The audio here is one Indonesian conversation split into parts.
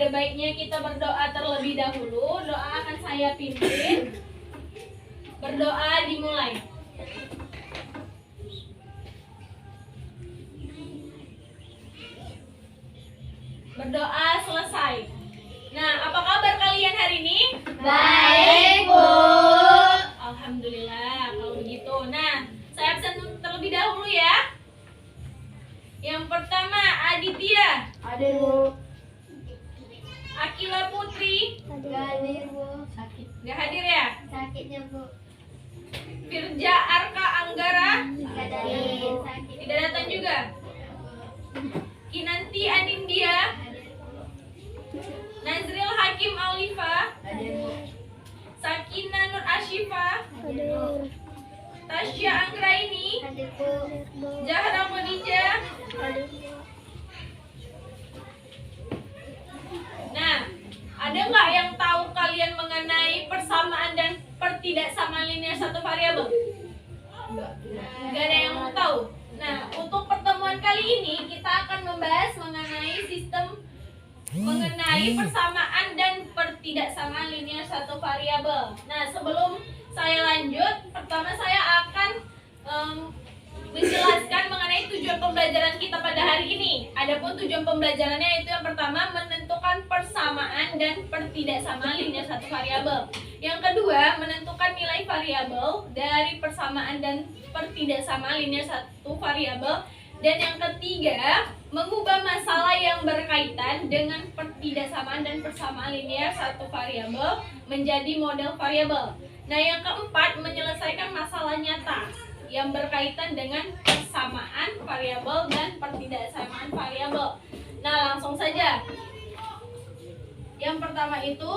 ada baiknya kita berdoa terlebih dahulu. Doa akan saya pimpin. Berdoa dimulai. Berdoa selesai. Nah, apa kabar kalian hari ini? Baik, Bu. Alhamdulillah kalau begitu. Nah, saya absen terlebih dahulu ya. Yang pertama, Aditya. Ada, Bu. Akila Putri. Gak hadir, Bu. Sakit. Gak hadir ya? Sakitnya, Bu. Firja Arka Anggara. Gak hadir. Sakit. Tidak datang juga. Kinanti Anindya. Nazril Hakim Aulifa. Hadir, Bu. Sakina Nur Ashifa. Hadir. Tasya Anggraini. Hadir, Bu. Zahra Khadijah. Hadir. Nah, ada nggak yang tahu kalian mengenai persamaan dan pertidaksamaan linear satu variabel? Nggak ada yang tahu. Nah, untuk pertemuan kali ini kita akan membahas mengenai mengenai persamaan dan pertidaksamaan linear satu variabel. Nah, sebelum saya lanjut, pertama saya akan menjelaskan mengenai tujuan pembelajaran kita pada hari ini. Adapun tujuan pembelajarannya itu yang pertama menentukan persamaan dan pertidaksamaan linear satu variabel. Yang kedua, menentukan nilai variabel dari persamaan dan pertidaksamaan linear satu variabel. Dan yang ketiga, mengubah masalah yang berkaitan dengan pertidaksamaan dan persamaan linear satu variabel menjadi model variabel. Nah, yang keempat, menyelesaikan masalah nyata yang berkaitan dengan persamaan variabel dan pertidaksamaan variabel. Nah, langsung saja. Yang pertama itu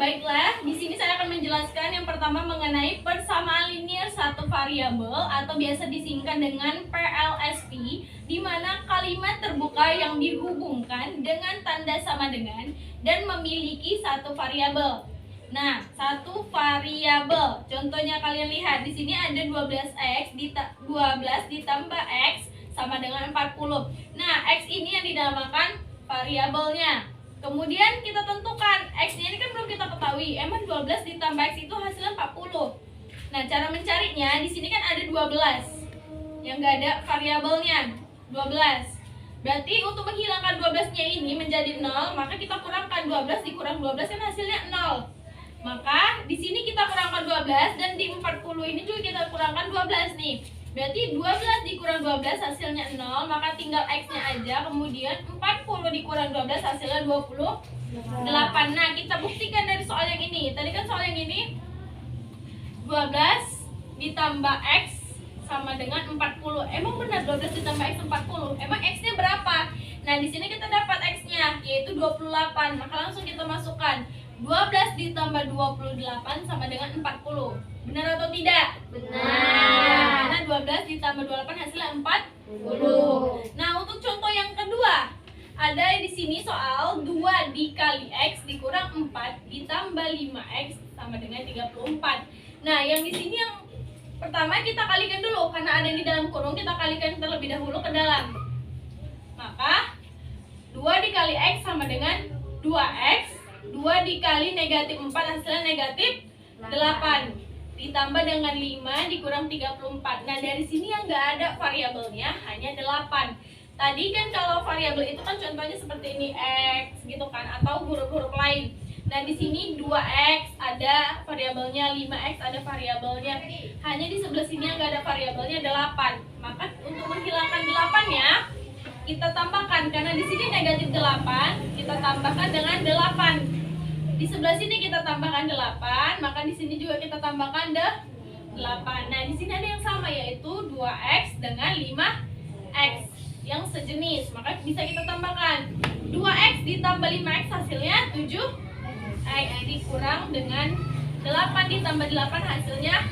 baiklah, di sini saya akan menjelaskan yang pertama mengenai persamaan linear satu variabel atau biasa disingkat dengan PLSP, di mana kalimat terbuka yang dihubungkan dengan tanda sama dengan dan memiliki satu variabel. Nah, satu variabel. Contohnya kalian lihat di sini ada 12x 12 ditambah x sama dengan 40. Nah, x ini yang dinamakan variabelnya. Kemudian kita tentukan x-nya ini kan belum kita ketahui. Emang 12 ditambah x itu hasilnya 40. Nah, cara mencarinya di sini kan ada 12 yang nggak ada variabelnya. 12. Berarti untuk menghilangkan 12-nya ini menjadi 0, maka kita kurangkan 12 dikurang 12 kan hasilnya 0. Maka di sini kita kurangkan 12 dan di 40 ini juga kita kurangkan 12 nih. Berarti 12 dikurang 12 hasilnya 0, maka tinggal x-nya aja. Kemudian 40 dikurang 12 hasilnya 28. Nah, kita buktikan dari soal yang ini. Tadi kan soal yang ini 12 ditambah x sama dengan 40. Emang benar 12 ditambah x 40? Emang x-nya berapa? Nah, di sini kita dapat X-nya yaitu 28. Maka langsung kita masukkan 12 ditambah 28 sama dengan 40. Benar atau tidak? Benar. Karena 12 ditambah 28 hasilnya 40. Nah, untuk contoh yang kedua, ada di sini soal 2 dikali X dikurang 4 ditambah 5X sama dengan 34. Nah, yang di sini yang pertama kita kalikan dulu karena ada di dalam kurung, kita kalikan terlebih dahulu ke dalam. Maka 2 dikali X sama dengan 2X. 2 dikali negatif 4 hasilnya negatif 8. Ditambah dengan 5 dikurang 34. Nah, dari sini yang nggak ada variabelnya hanya 8. Tadi kan kalau variabel itu kan contohnya seperti ini X gitu kan, atau huruf-huruf lain. Nah, di sini 2X ada variabelnya, 5X ada variabelnya. Hanya di sebelah sini yang nggak ada variabelnya 8. Maka untuk menghilangkan 8-nya kita tambahkan, karena di sini negatif 8, kita tambahkan dengan 8. Di sebelah sini kita tambahkan 8, maka di sini juga kita tambahkan 8. Nah, di sini ada yang sama yaitu 2X dengan 5X yang sejenis. Maka bisa kita tambahkan 2X ditambah 5X hasilnya 7X dikurang dengan 8 ditambah 8 hasilnya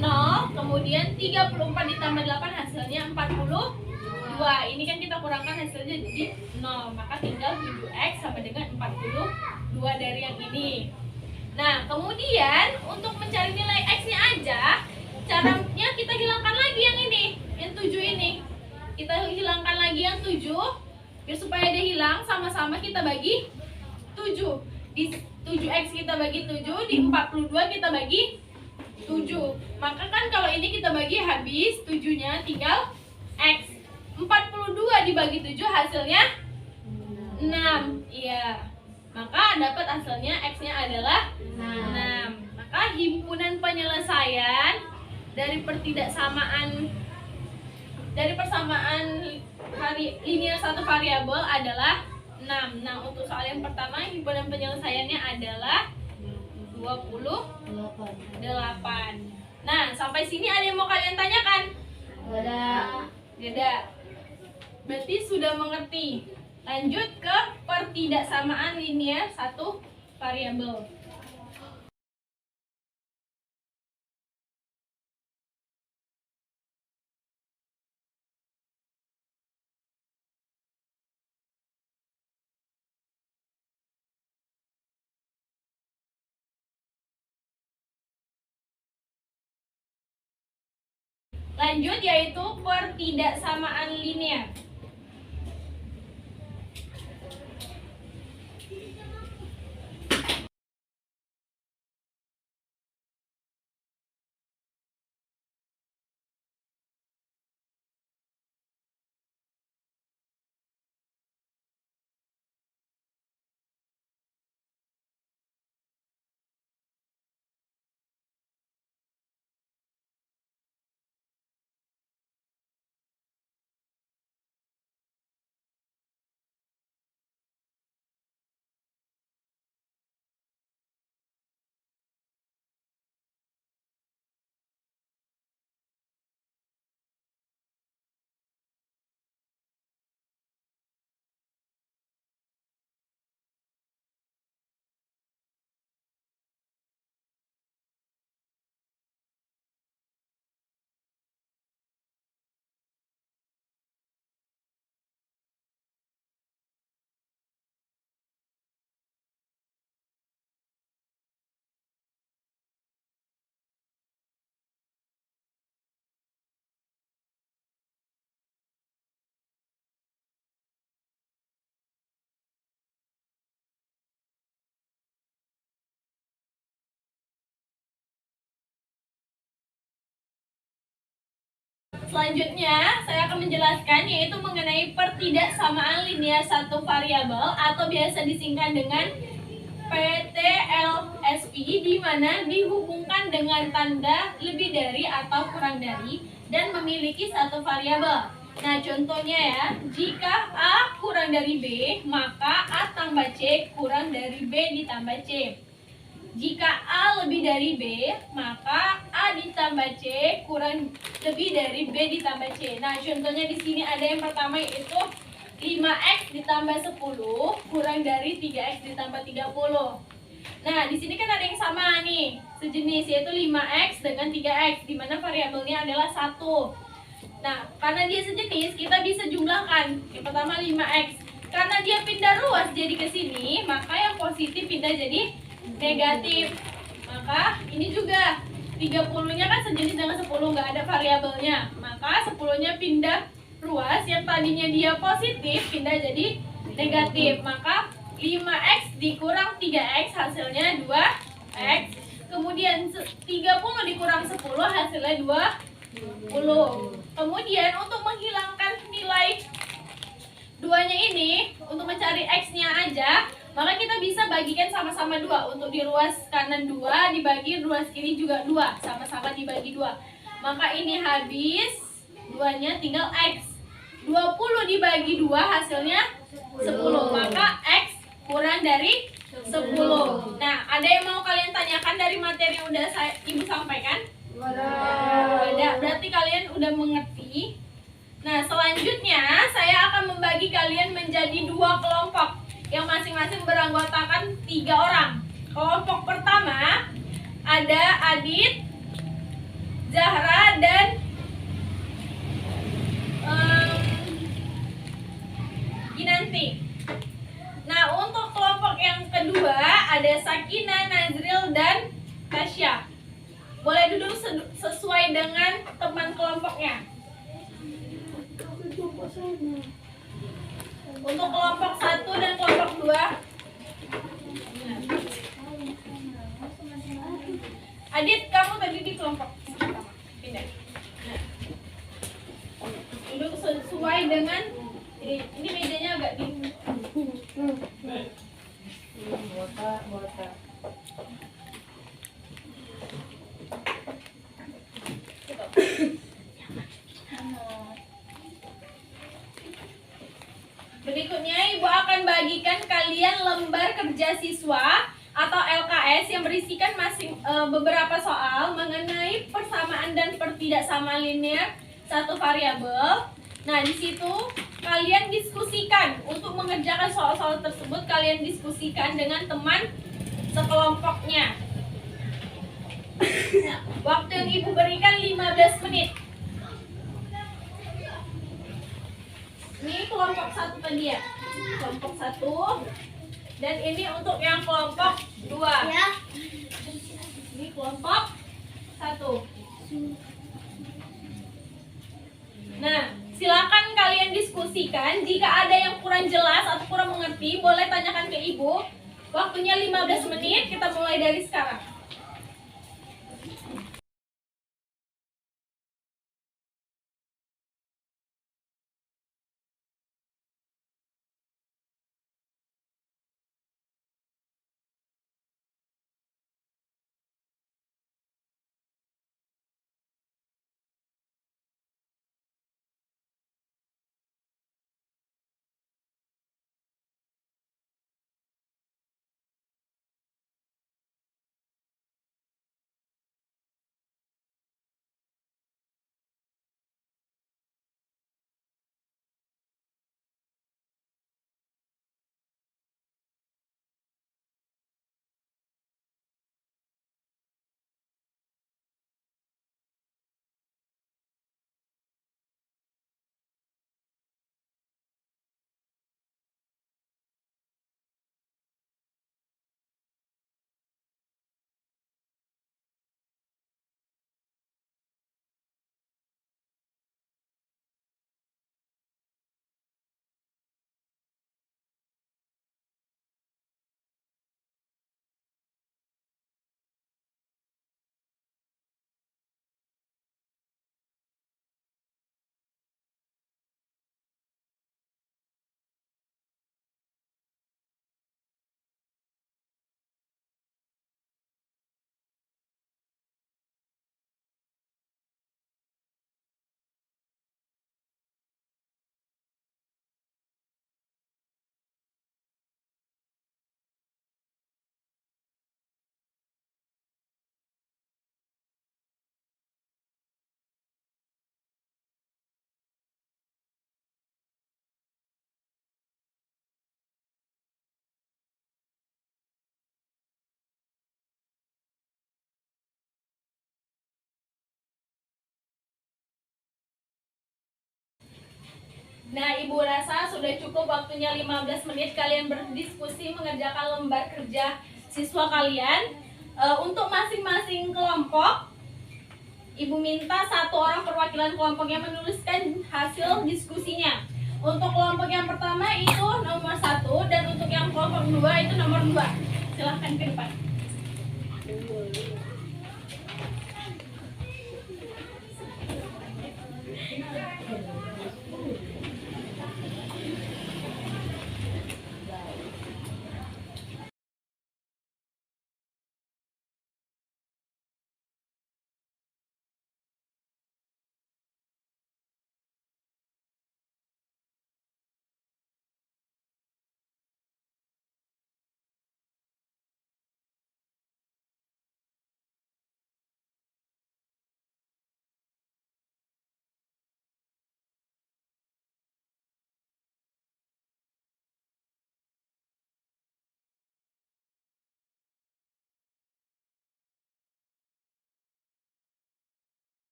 0. Kemudian 34 ditambah 8 hasilnya 42. Ini kan kita kurangkan hasilnya jadi 0. Maka tinggal 7X sama dengan 42 dari yang ini. Nah, kemudian untuk mencari nilai X-nya aja, caranya kita hilangkan lagi yang ini, yang 7 ini. Kita hilangkan lagi yang 7, biar supaya dia hilang, sama-sama kita bagi 7. Di 7X kita bagi 7, di 42 kita bagi 7. Maka kan kalau ini kita bagi habis, 7-nya tinggal X. 42 dibagi 7 hasilnya 6. Iya. Maka dapat hasilnya X-nya adalah 6. Maka himpunan penyelesaian dari persamaan linear satu variabel adalah 6. Nah, untuk soal yang pertama himpunan penyelesaiannya adalah 28. Nah, sampai sini ada yang mau kalian tanyakan? Tidak. Berarti sudah mengerti. Lanjut ke pertidaksamaan linear satu variabel. Lanjut yaitu pertidaksamaan linear. Selanjutnya, saya akan menjelaskan yaitu mengenai pertidaksamaan linear satu variabel atau biasa disingkat dengan PTLSP, di mana dihubungkan dengan tanda lebih dari atau kurang dari dan memiliki satu variabel. Nah, contohnya ya, jika A kurang dari B, maka A tambah C kurang dari B ditambah C. Jika A lebih dari B, maka A ditambah C kurang lebih dari B ditambah C. Nah, contohnya di sini ada yang pertama yaitu 5x ditambah 10 kurang dari 3x ditambah 30. Nah, di sini kan ada yang sama nih, sejenis, yaitu 5x dengan 3x, di mana variabelnya adalah 1. Nah, karena dia sejenis, kita bisa jumlahkan. Yang pertama 5x. Karena dia pindah ruas jadi ke sini, maka yang positif pindah jadi negatif. Maka ini juga 30-nya kan sejenis dengan 10, nggak ada variabelnya. Maka 10-nya pindah ruas, yang tadinya dia positif pindah jadi negatif. Maka 5x dikurang 3x hasilnya 2x. Kemudian 30 dikurang 10 hasilnya 20. Kemudian untuk menghilangkan nilai 2-nya ini, untuk mencari x-nya aja, maka kita bisa bagikan sama-sama 2. Untuk di ruas kanan 2, dibagi ruas kiri juga 2, sama-sama dibagi 2. Maka ini habis, 2-nya tinggal x. 20 dibagi 2 hasilnya 10. Maka x kurang dari 10. Nah, ada yang mau kalian tanyakan dari materi yang udah Ibu sampaikan? Ada. Berarti kalian udah mengerti. Nah, selanjutnya saya akan membagi kalian menjadi 2 kelompok yang masing-masing beranggotakan 3 orang. Kelompok pertama ada Adit, Zahra, dan Ginanti. Nah, untuk kelompok yang kedua ada Sakina, Nazril, dan Tasya. Boleh duduk sesuai dengan teman kelompoknya. Untuk kelompok 1 dan kelompok 2, Adit, kamu tadi di kelompok pertama. Pindah. Nah, duduk sesuai dengan ini mejanya agak di Berikutnya Ibu akan bagikan kalian lembar kerja siswa atau LKS yang berisikan beberapa soal mengenai persamaan dan pertidaksamaan linear satu variabel. Nah, di situ kalian diskusikan. Untuk mengerjakan soal-soal tersebut, kalian diskusikan dengan teman sekelompoknya. Nah, waktu yang Ibu berikan 15 menit. Ini kelompok 1 tadi ya. Kelompok 1. Dan ini untuk yang kelompok 2. Ya. Ini kelompok 1. Nah, silakan kalian diskusikan. Jika ada yang kurang jelas atau kurang mengerti, boleh tanyakan ke Ibu. Waktunya 15 menit, kita mulai dari sekarang. Nah, Ibu rasa sudah cukup waktunya 15 menit kalian berdiskusi mengerjakan lembar kerja siswa kalian. Untuk masing-masing kelompok, Ibu minta satu orang perwakilan kelompoknya menuliskan hasil diskusinya. Untuk kelompok yang pertama itu nomor 1 dan untuk yang kelompok 2 itu nomor 2. Silahkan ke depan.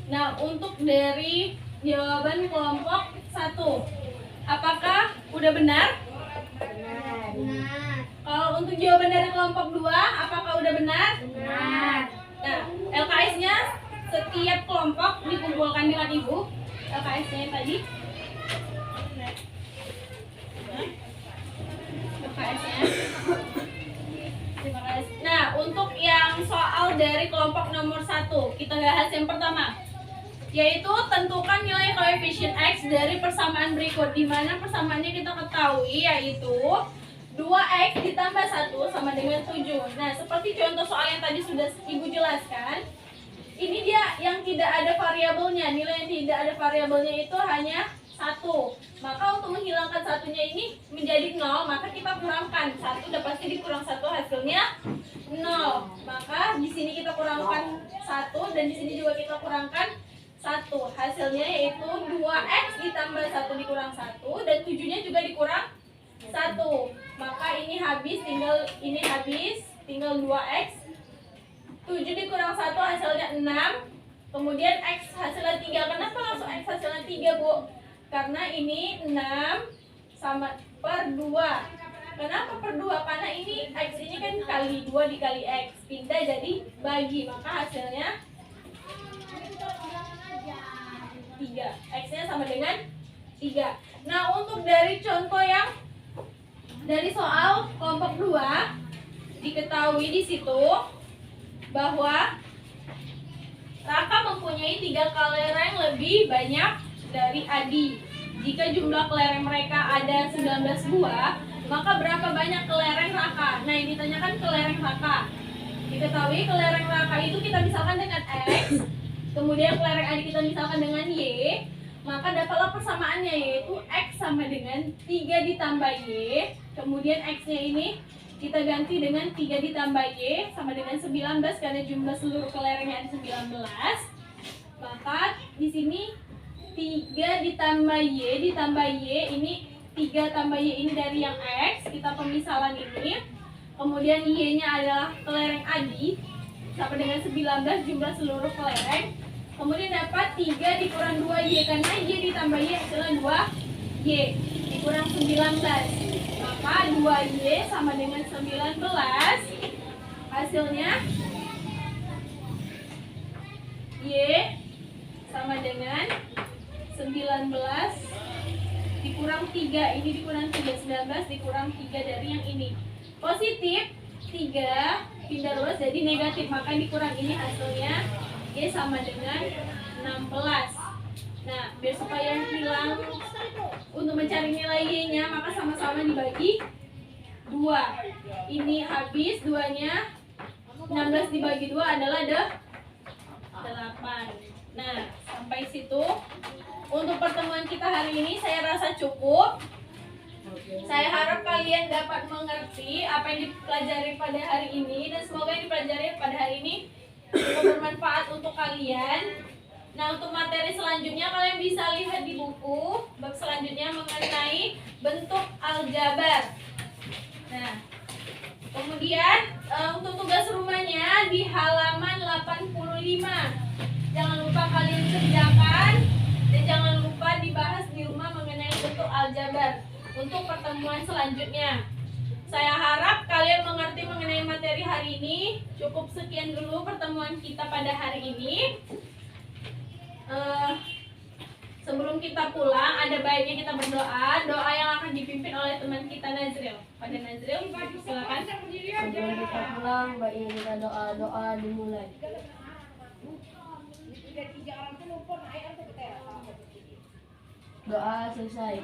Nah, untuk dari jawaban kelompok 1, apakah udah benar? Benar. Kalau untuk jawaban dari kelompok 2, apakah udah benar? Benar. Nah, LKS-nya setiap kelompok dikumpulkan dengan Ibu. LKS-nya tadi. LKS-nya. Terima kasih. Nah, untuk yang soal dari kelompok nomor 1, kita bahas yang pertama, yaitu tentukan nilai koefisien X dari persamaan berikut, di mana persamaannya kita ketahui yaitu 2X ditambah 1 sama dengan 7. Nah, seperti contoh soal yang tadi sudah Ibu jelaskan, ini dia yang tidak ada variabelnya. Nilai yang tidak ada variabelnya itu hanya 1. Maka untuk menghilangkan satunya ini menjadi 0, maka kita kurangkan 1, udah pasti dikurang 1 hasilnya 0. Maka di sini kita kurangkan 1 dan di sini juga kita kurangkan 1. Hasilnya yaitu 2X ditambah 1 dikurang 1 dan 7-nya juga dikurang 1. Maka ini habis, tinggal 2X. 7 dikurang 1 hasilnya 6. Kemudian X hasilnya 3. Kenapa langsung X hasilnya 3, Bu? Karena ini 6 sama per 2. Kenapa per 2? Karena ini X ini kan kali 2 dikali X. Pindah jadi bagi, maka hasilnya 3. X-nya sama dengan 3. Nah, untuk dari contoh yang dari soal kelompok 2, diketahui di situ bahwa Raka mempunyai 3 kelereng lebih banyak dari Adi. Jika jumlah kelereng mereka ada 19 buah, maka berapa banyak kelereng Raka? Nah, yang ditanyakan kelereng Raka. Diketahui kelereng Raka itu kita misalkan dengan X, kemudian kelereng Adi kita misalkan dengan Y, maka dapatlah persamaannya yaitu X sama dengan 3 ditambah Y, kemudian X-nya ini kita ganti dengan 3 ditambah Y sama dengan 19 karena jumlah seluruh kelerengnya ada 19. Maka Maka di sini 3 ditambah Y ini 3 tambah Y ini dari yang X, kita pemisalan ini. Kemudian Y-nya adalah kelereng adi sama dengan 19 jumlah seluruh kelereng. Kemudian dapat 3 dikurang 2Y, karena Y ditambah Y adalah 2Y dikurang 19. Maka 2Y sama dengan 19. Hasilnya Y sama dengan 19 dikurang 3. Ini dikurang 3, 19 dikurang 3 dari yang ini. Positif 3 pindah luas jadi negatif, maka dikurang ini hasilnya Y sama dengan 16. Nah, biar supaya hilang untuk mencari nilai Y-nya, maka sama-sama dibagi 2. Ini habis 2-nya, 16 dibagi 2 adalah 8. Nah, sampai situ untuk pertemuan kita hari ini saya rasa cukup. Saya harap kalian dapat mengerti apa yang dipelajari pada hari ini, dan semoga yang dipelajari pada hari ini bermanfaat untuk kalian. Nah, untuk materi selanjutnya kalian bisa lihat di buku bab selanjutnya mengenai bentuk aljabar. Nah, kemudian untuk tugas rumahnya di halaman 85. Jangan lupa kalian kerjakan dan jangan lupa dibahas di rumah mengenai bentuk aljabar untuk pertemuan selanjutnya. Saya harap kalian mengerti mengenai materi hari ini. Cukup sekian dulu pertemuan kita pada hari ini. Sebelum kita pulang, ada baiknya kita berdoa. Doa yang akan dipimpin oleh teman kita Nazril. Pada Nazril, silakan. Sebelum kita pulang, baiknya kita doa dimulai. Doa selesai.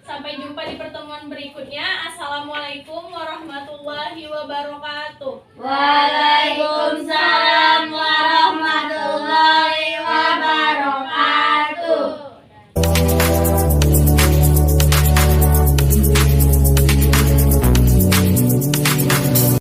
Sampai jumpa di pertemuan berikutnya. Assalamualaikum warahmatullahi wabarakatuh. Waalaikumsalam.